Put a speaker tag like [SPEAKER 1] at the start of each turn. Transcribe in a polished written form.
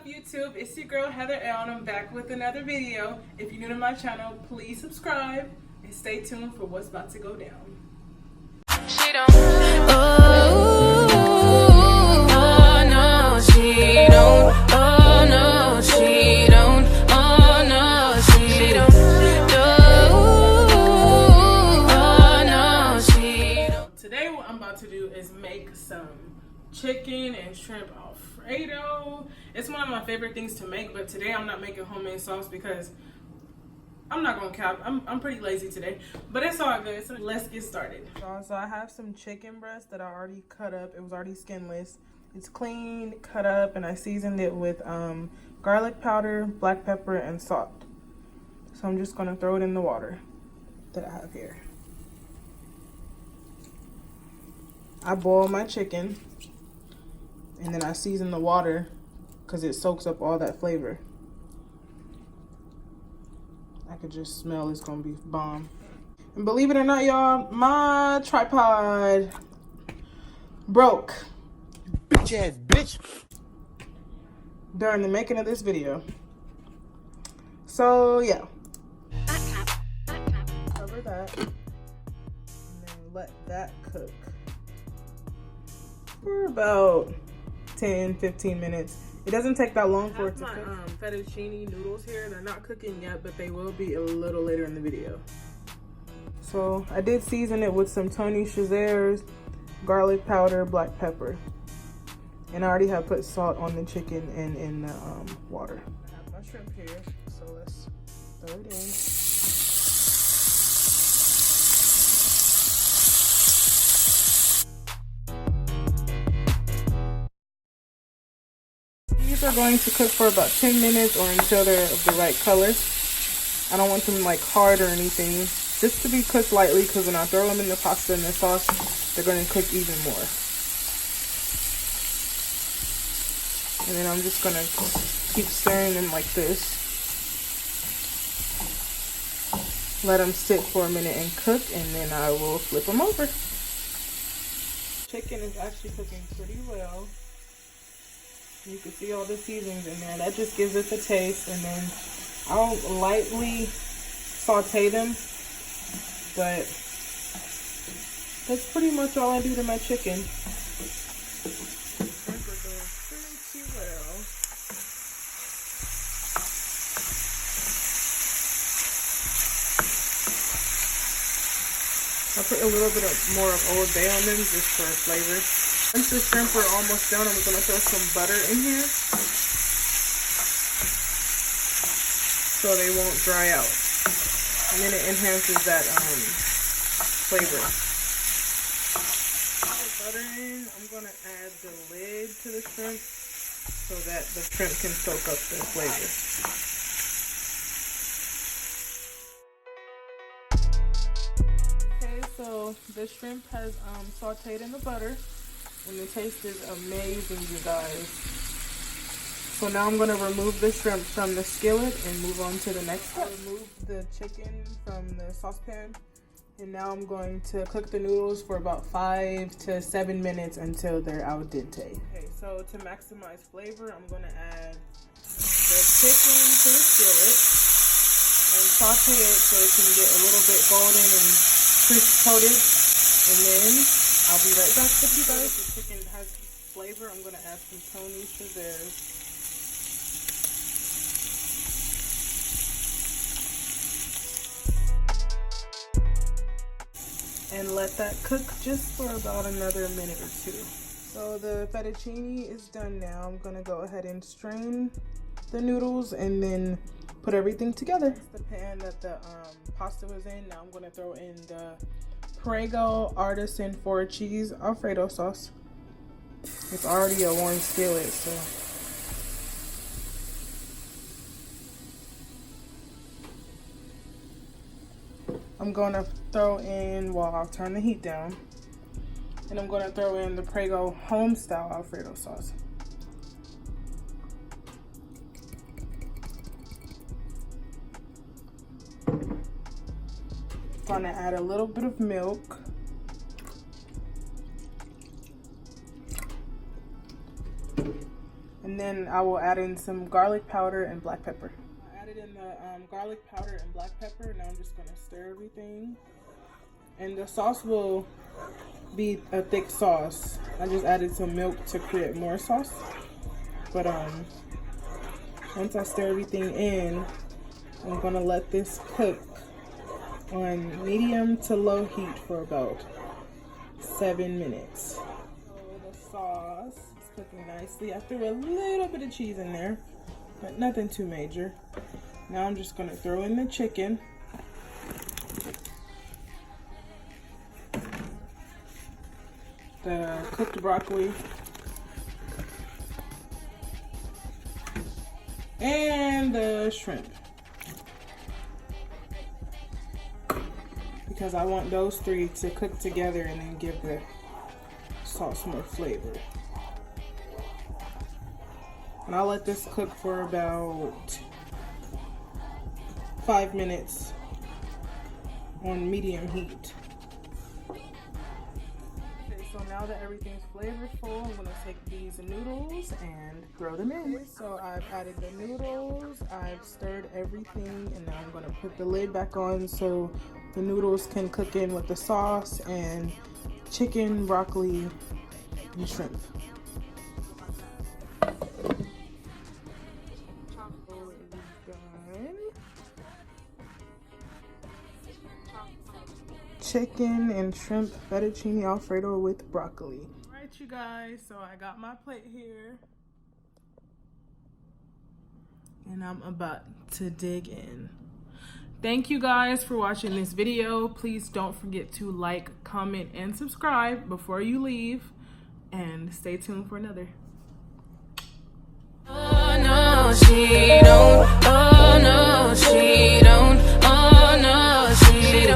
[SPEAKER 1] up, YouTube? It's your girl Heather L, and I'm back with another video. If you're new to my channel, please subscribe and stay tuned for what's about to go down.
[SPEAKER 2] She don't. Oh, no, she don't. Oh no, she don't. Oh no, she don't. Oh no, she don't.
[SPEAKER 1] Today what I'm about to do is make some chicken and shrimp Alfredo. It's one of my favorite things to make, but today I'm not making homemade sauce because I'm not gonna cap. I'm pretty lazy today, but it's all good. So let's get started. So I have some chicken breast that I already cut up. It was already skinless. It's clean, cut up, and I seasoned it with garlic powder, black pepper, and salt. So I'm just gonna throw it in the water that I have here. I boil my chicken, and then I season the water because it soaks up all that flavor. I could just smell it's gonna be bomb. And believe it or not, y'all, my tripod broke.
[SPEAKER 3] Bitch ass bitch.
[SPEAKER 1] During the making of this video. So yeah. Cover that. And then let that cook for about 10-15 minutes. It doesn't take that long for it to cook. Fettuccini noodles here. They're not cooking yet, but they will be a little later in the video. So I did season it with some Tony Chazere's garlic powder, black pepper. And I already have put salt on the chicken and in the water. I have my shrimp here, so let's throw it in. These are going to cook for about 10 minutes or until they're of the right color. I don't want them like hard or anything. Just to be cooked lightly, because when I throw them in the pasta and the sauce, they're going to cook even more. And then I'm just going to keep stirring them like this. Let them sit for a minute and cook, and then I will flip them over. Chicken is actually cooking pretty well. You can see all the seasonings in there. That just gives it the taste. And then I'll lightly saute them. But that's pretty much all I do to my chicken. Pretty well. I'll put a little bit more of Old Bay on them just for flavor. Once the shrimp are almost done, I'm going to throw some butter in here so they won't dry out. And then it enhances that flavor. Butter in, I'm going to add the lid to the shrimp so that the shrimp can soak up the flavor. Okay, so the shrimp has sauteed in the butter. And the taste is amazing, you guys. So now I'm going to remove the shrimp from the skillet and move on to the next step. Remove the chicken from the saucepan. And now I'm going to cook the noodles for about 5 to 7 minutes until they're al dente. Okay, so to maximize flavor, I'm going to add the chicken to the skillet and saute it so it can get a little bit golden and crisp coated. And then I'll be right back with you guys. The chicken has flavor. I'm going to add some Tony Chazere's. And let that cook just for about another minute or two. So the fettuccine is done now. I'm going to go ahead and strain the noodles and then put everything together. The pan that the pasta was in. Now I'm going to throw in the Prego Artisan 4-cheese Alfredo sauce. It's already a warm skillet, so I'm going to throw in, well, I'll turn the heat down, and I'm going to throw in the Prego Homestyle Alfredo sauce. Gonna add a little bit of milk. And And then I will add in some garlic powder and black pepper. I added in the garlic powder and black pepper. Now I'm just gonna stir everything. And the sauce will be a thick sauce. I just added some milk to create more sauce. But once I stir everything in, I'm gonna let this cook on medium to low heat for about 7 minutes. So the sauce is cooking nicely. I threw a little bit of cheese in there, but nothing too major. Now I'm just gonna throw in the chicken. The cooked broccoli. And the shrimp. Because I want those three to cook together and then give the sauce more flavor. And I'll let this cook for about 5 minutes on medium heat. Okay, so now that everything's flavorful, I'm gonna take these noodles and throw them in. So I've added the noodles, I've stirred everything, and now I'm gonna put the lid back on so the noodles can cook in with the sauce and chicken, broccoli, and shrimp. Chicken and shrimp fettuccine Alfredo with broccoli. All right, you guys, so I got my plate here. And I'm about to dig in. Thank you guys for watching this video. Please don't forget to like, comment, and subscribe before you leave. And stay tuned for another.